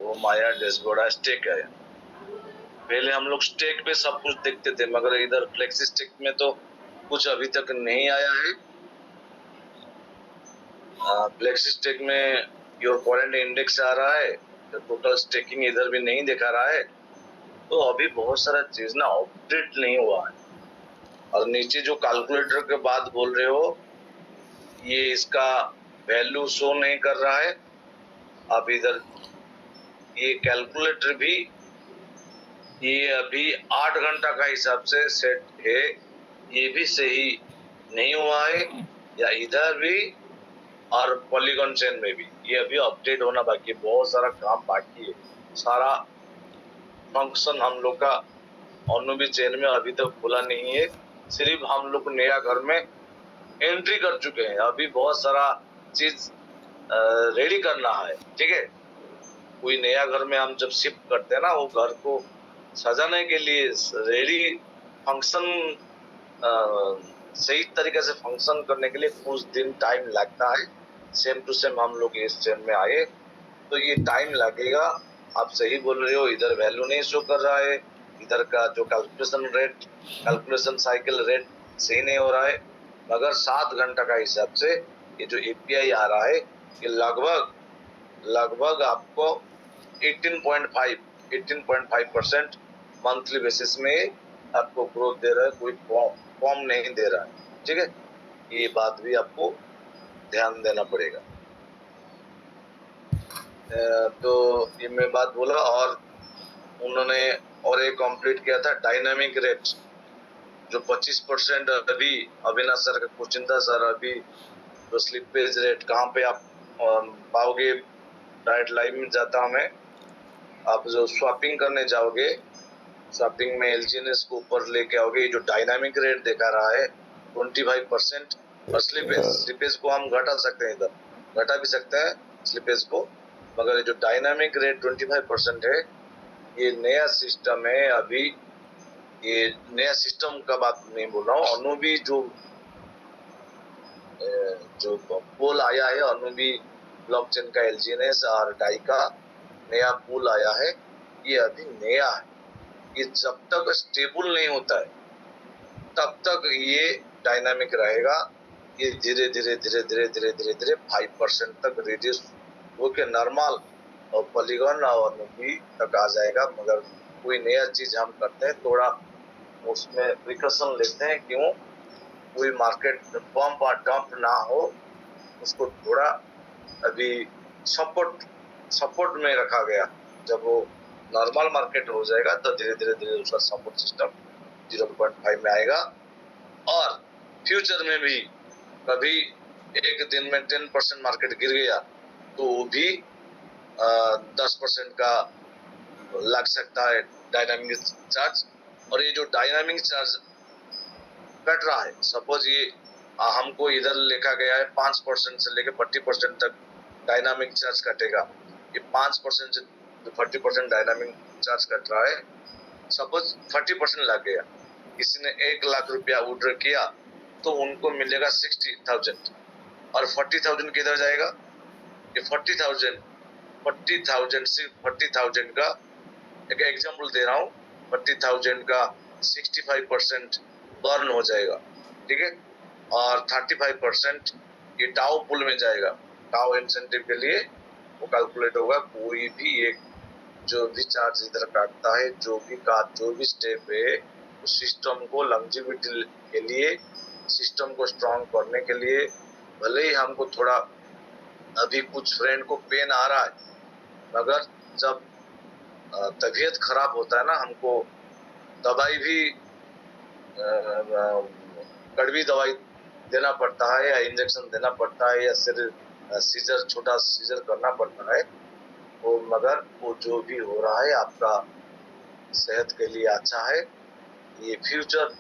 वो माया dashboard stake है। पहले हम लोग स्टेक पे सब कुछ देखते थे, मगर इधर फ्लेक्सी स्टेक में तो कुछ अभी तक नहीं आया है। फ्लेक्सी स्टेक में योर करेंट इंडेक्स आ रहा है, तो टोटल स्टेकिंग इधर भी नहीं दिखा रहा है। तो अभी बहुत सारा चीज ना अपडेट नहीं हुआ है। और नीचे जो कैलकुलेटर के बात बोल रहे हो, ये इसका वैल्यू शो नहीं कर रहा है। अब इधर ये कैलकुलेटर भी ये अभी 8 घंटा का हिसाब से सेट है, ये भी सही नहीं हुआ है। या इधर भी और पॉलीगॉन चेन में भी ये अभी अपडेट होना बाकी है। बहुत सारा काम बाकी है। सारा फंक्शन हम लोग का अनुबी चेन में अभी तक खुला नहीं है। सिर्फ हम लोग नया घर में एंट्री कर चुके हैं। अभी बहुत सारा चीज रेडी करना है। ठीक है, कोई नया घर में हम जब शिफ्ट करते हैं ना, वो घर को सजाने के लिए रेडी फंक्शन सही तरीके से फंक्शन करने के लिए कुछ दिन टाइम लगता है। सेम टू सेम हम लोग इस चेन में आए तो ये टाइम लगेगा। आप सही बोल रहे हो, इधर वैल्यू नहीं शो कर रहा है। इधर का जो कैलकुलेशन साइकिल रेट सही नहीं हो रहा है। मगर 7 घंटा का हिसाब से ये जो एपीआई आ रहा है, ये लगभग आपको 18.5% मंथली बेसिस में आपको ग्रोथ दे रहा है, कोई फॉर्म नहीं दे रहा है। ठीक है, ये बात भी आपको ध्यान देना पड़ेगा। तो ये मैं बात बोला। और उन्होंने और एक कंप्लीट किया था डायनामिक रेट, जो 25% अभी अविनाश सर का क्वेश्चन था। सर अभी तो स्लिपेज रेट कहाँ पे आप पाओगे? डायरेक्ट लाइव में जाता हूँ मैं। आप जो स्वैपिंग करने जाओगे, स्वैपिंग में एलजीएनएस को ऊपर लेके आओगे, जो डायनामिक रेट दिखा रहा है 25%। और स्लिपेज को हम घटा सकते हैं, इधर घटा भी सकते हैं स्लिपेज को। मगर जो डायनामिक रेट 25% है, ये नया सिस्टम है। अभी ये नया सिस्टम का बात नहीं बोल रहा हूँ। अनुबी जो पोल आया है, अनुबी ब्लॉकचेन का एलजीएनएस और डाई का नया पोल आया है, ये अभी नया है। ये जब तक स्टेबल नहीं होता है तब तक ये डायनामिक रहेगा। ये धीरे धीरे 5% तक रिड्यूस होके नॉर्मल और पॉलीगॉन और अनुबी तक आ जाएगा। मगर कोई नया चीज हम करते हैं, थोड़ा उसमें प्रिकॉशन लेते हैं। क्यों? कोई मार्केट पंप और डंप ना हो, उसको थोड़ा अभी सपोर्ट में रखा गया। जब वो नॉर्मल मार्केट हो जाएगा तो धीरे धीरे उसका सपोर्ट सिस्टम 0.5 में आएगा। और फ्यूचर में भी कभी एक दिन में 10% मार्केट गिर गया तो वो भी 10% का लग सकता है डायनामिक चार्ज। और ये जो डायनामिक चार्ज कट रहा है, सपोज ये हमको इधर लिखा गया है 5% से लेकर 40% तक डायनामिक चार्ज कटेगा। ये 5% से 40% डायनामिक चार्ज कट रहा है। सपोज 30% लग गया, किसी ने 1 लाख रुपया विड्रॉ किया तो उनको मिलेगा 60,000। और 40,000 किधर जाएगा? ये 40,000 सिर्फ 40,000 का एक एग्जाम्पल दे रहा हूँ। 40,000 का 65% बर्न हो जाएगा। ठीक है, और 35% ये टाउ पुल में जाएगा। टाउ इंसेंटिव के लिए वो कैलकुलेट होगा। कोई भी एक जो भी चार्ज इधर काटता है, जो भी स्टेप है, उस सिस्टम को लॉन्जिविटी के लिए, सिस्टम को स्ट्रॉन्ग करने के लिए, भले ही हमको थोड़ा अभी कुछ फ्रेंड को पेन आ रहा है, मगर जब तबीयत खराब होता है ना, हमको दवाई भी कड़वी दवाई देना पड़ता है या इंजेक्शन देना पड़ता है या सिर छोटा सीजर करना पड़ता है। वो मगर वो जो भी हो रहा है आपका सेहत के लिए अच्छा है। ये फ्यूचर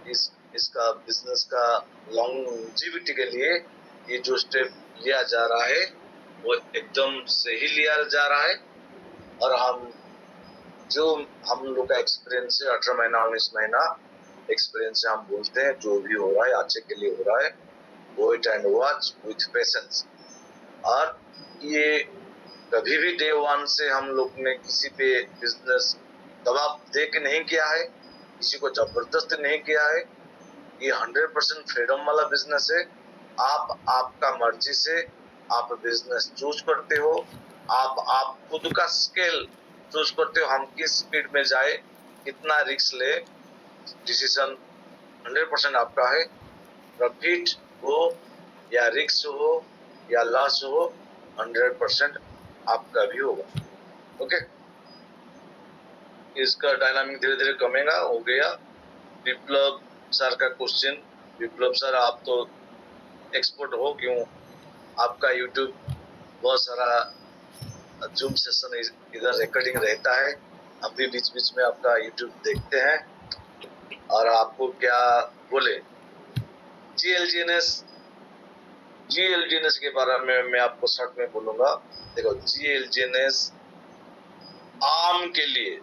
इसका बिजनेस का लॉन्जिविटी के लिए ये जो स्टेप लिया जा रहा है वो एकदम सही लिया जा रहा है। और हम लोग का एक्सपीरियंस है 18 महीना 19 महीना एक्सपीरियंस से हम बोलते हैं जो भी हो रहा है अच्छे के लिए हो रहा है। Wait and watch with patience. और ये कभी भी डे वन से हम लोग ने किसी पे बिजनेस दबाव दे के नहीं किया है, किसी को जबरदस्ती नहीं किया है। ये 100% फ्रीडम वाला बिजनेस है। आप आपका मर्जी से आप बिजनेस चूज करते हो, आप खुद का स्केल चूज करते हो, हम किस स्पीड में जाए, कितना रिस्क ले, डिसीजन 100% आपका है। प्रॉफिट हो या रिस्क हो या लॉस हो, 100% आपका भी होगा। ओके, इसका डायनामिक धीरे धीरे कमेगा। हो गया विप्लव सर का क्वेश्चन। विप्लव सर, आप तो एक्सपर्ट हो, क्यों आपका यूट्यूब बहुत सारा जूम सेशन इधर रिकॉर्डिंग रहता है, हम भी बीच बीच में आपका यूट्यूब देखते हैं। और आपको क्या बोले, जीएलजीएनएस के बारे में मैं आपको शॉर्ट में बोलूंगा। देखो, जीएलजीएनएस आम के लिए,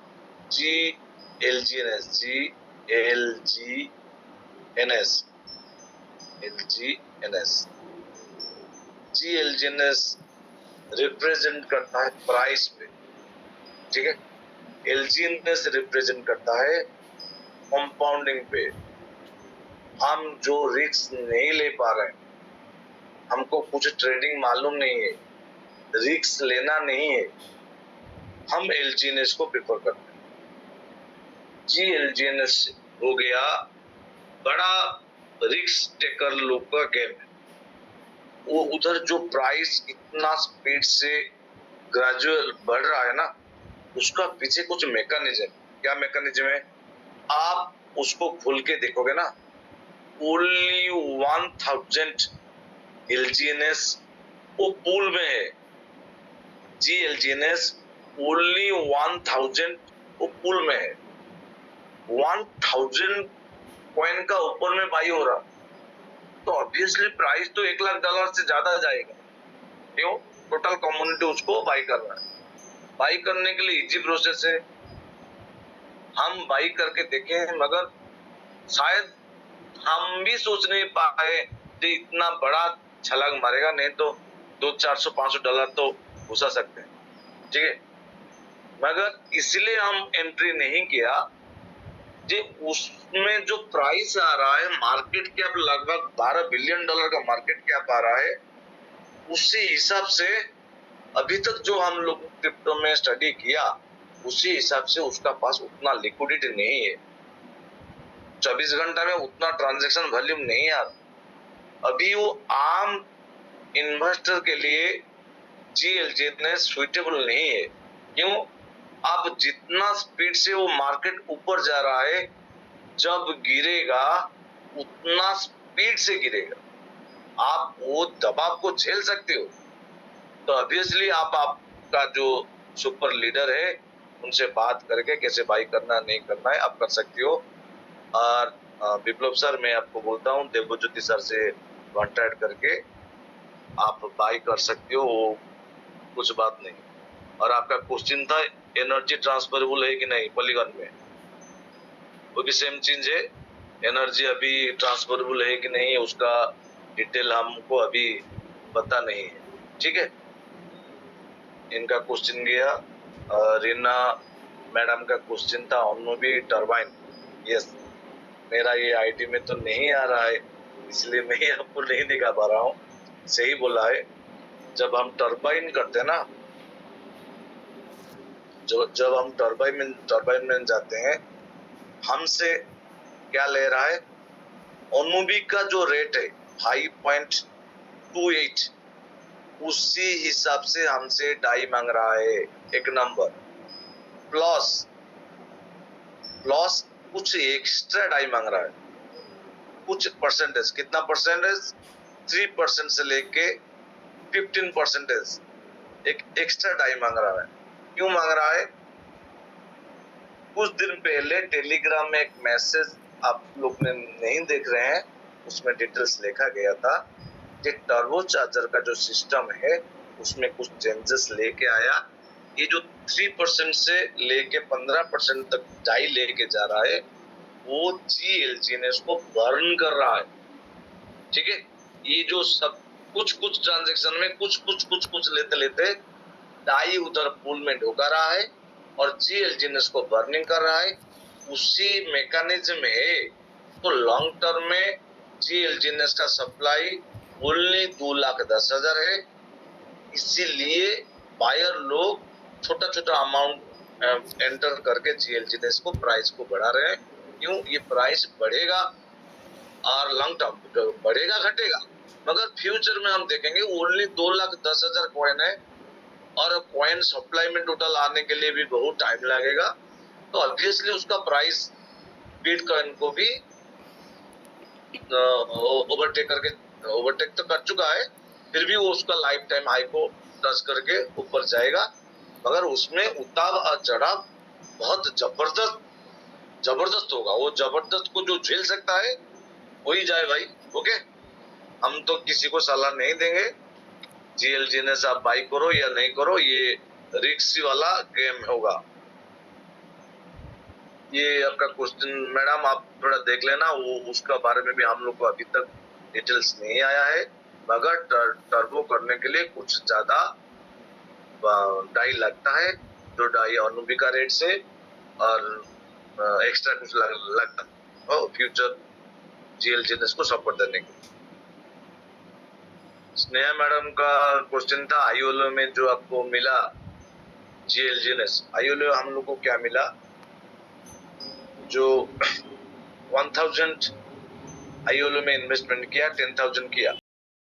जीएलजीएनएस जीएलजीएनएस रिप्रेजेंट करता है प्राइस पे, ठीक है। एलजीएनएस रिप्रेजेंट करता है कंपाउंडिंग पे। हम जो रिस्क नहीं ले पा रहे हैं, हमको कुछ ट्रेडिंग मालूम नहीं है, रिस्क लेना नहीं है, हम एलजीएनएस को प्रेफर करते हैं। जीएलजीएनएस हो गया बड़ा रिस्क टेकर लोग का गेम है। वो उधर जो प्राइस इतना स्पीड से ग्रेजुअल बढ़ रहा है ना, उसका पीछे कुछ मैकेनिज्म। क्या मैकेनिज्म है, आप उसको खोल के देखोगे ना, ओनली 1000 एलजीएनएस वो पूल में है। जीएलजीएनएस ओनली 1000 वो पूल में है। 1000 कॉइन का ऊपर में बाई हो रहा, तो ऑब्वियसली प्राइस तो $1,00,000 से ज्यादा जाएगा। क्यों? टोटल कम्युनिटी उसको बाई कर रहा है। बाई करने के लिए इजी प्रोसेस है, हम बाई करके देखें, मगर शायद हम भी सोच नहीं पाए कि इतना बड़ा छलांग मारेगा। नहीं तो $200-400-500 तो घुसा सकते हैं, ठीक है। मगर इसलिए हम एंट्री नहीं किया कि उसमें जो प्राइस आ रहा है, मार्केट कैप लगभग $12 बिलियन का मार्केट कैप आ रहा है, उसी हिसाब से अभी तक जो हम लोग क्रिप्टो में स्टडी किया, उसी हिसाब से उसका पास उतना लिक्विडिटी नहीं है। 24 घंटा में उतना ट्रांजैक्शन वॉल्यूम नहीं आ रहा। अभी वो आम इन्वेस्टर के लिए जीएलजीएनएस सुइटेबल नहीं है। क्यों? अब जितना स्पीड से वो मार्केट ऊपर जा रहा है, जब गिरेगा उतना स्पीड से गिरेगा। आप वो दबाव को झेल सकते हो, तो ऑब्वियसली आपका जो सुपर लीडर है उनसे बात करके कैसे बाई करना नहीं करना है आप कर सकते हो। और विप्लव सर, मैं आपको बोलता हूँ, देवज्योति सर से कॉन्टैक्ट करके आप बाई कर सकते हो, वो कुछ बात नहीं। और आपका क्वेश्चन था एनर्जी ट्रांसफरेबल है कि नहीं पॉलीगॉन में, वो भी सेम चीज है। एनर्जी अभी ट्रांसफरेबल है कि नहीं, उसका डिटेल हमको अभी पता नहीं है, ठीक है। इनका क्वेश्चन गया। रीना मैडम का क्वेश्चन था ऑनमोबी टरबाइन। यस, मेरा ये आईडी में तो नहीं आ रहा है, इसलिए मैं आपको नहीं दिखा पा रहा हूँ। सही बोला है, जब हम टरबाइन करते हैं ना, जब हम टरबाइन में जाते हैं, हमसे क्या ले रहा है, ऑनमोबी का जो रेट है 5.28, उसी हिसाब से हमसे डाई मांग रहा है, एक नंबर प्लस कुछ एक्स्ट्रा डाई मांग रहा है, कुछ परसेंटेज। कितना परसेंटेज? 3% से लेके 15% एक एक्स्ट्रा डाई मांग रहा है। क्यों मांग रहा है? कुछ दिन पहले टेलीग्राम में एक मैसेज आप लोग ने नहीं देख रहे हैं, उसमें डिटेल्स लिखा गया था कि टर्बो चार्जर का जो सिस्टम है उसमें कुछ चेंजेस लेके आया। ये जो 3% से लेके 15% तक डाई लेके जा रहा है, वो जीएलजीएनएस को बर्न कर रहा है, ठीक है। ये जो सब कुछ ट्रांजैक्शन में कुछ लेते डाई उधर पूल में ढोका रहा है और जीएलजीएनएस को बर्निंग कर रहा है, उसी मैकेनिज्म है। तो लॉन्ग टर्म में जीएलजीएनएस का सप्लाई ओनली 2,10,000 है। इसीलिए बायर लोग छोटा छोटा अमाउंट एंटर करके जीएलजीएनएस को प्राइस को बढ़ा रहे हैं। क्यों? ये प्राइस बढ़ेगा और लॉन्ग टर्म बढ़ेगा घटेगा, मगर फ्यूचर में हम देखेंगे ओनली 2,10,000 कॉइन है और कॉइन सप्लाई में टोटल आने के लिए भी बहुत टाइम लगेगा। तो ऑब्वियसली उसका प्राइस बिटकॉइन को भी ओवरटेक तो कर चुका है, फिर भी वो उसका लाइफ टाइम हाई को टच करके ऊपर जाएगा, मगर उसमें उतार और चढ़ाव बहुत जबरदस्त होगा। वो जबरदस्त को जो झेल सकता है वही जाए भाई। ओके, हम तो किसी को सलाह नहीं देंगे जीएलजीएनएस आप बाई करो या नहीं करो, ये रिस्क वाला गेम होगा। ये आपका क्वेश्चन मैडम आप थोड़ा देख लेना, वो उसका बारे में भी हम लोग को अभी तक डिटेल्स नहीं आया है, मगर टर्बो करने के लिए कुछ ज्यादा डाई लगता है, जो डाई अनुबिका रेट से और एक्स्ट्रा कुछ लगता है और फ्यूचर जीएलजीएनएस को सपोर्ट देने के लिए। स्नेहा मैडम का क्वेश्चन था आईओलो में जो आपको मिला जीएलजीएनएस, आईओलो हम लोग को क्या मिला, जो 1000 आईओलो में इन्वेस्टमेंट किया 10,000 किया,